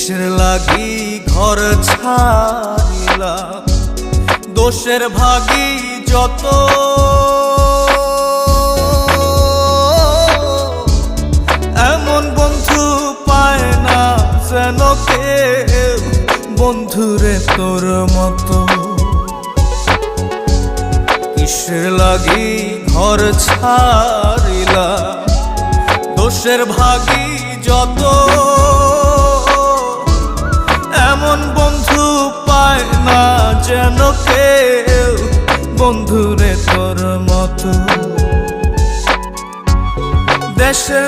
কিসের লাগি ঘর ছাড়িলাম, দোষের ভাগী যত, এমন বন্ধু পায় না যেন কেউ, বন্ধুরে তোর মতো। কিসের লাগি ঘর ছাড়িলাম, দোষের ভাগী যত, এমন বন্ধু পায় না যেন কেউ, বন্ধুরে তোর মতো। দেশের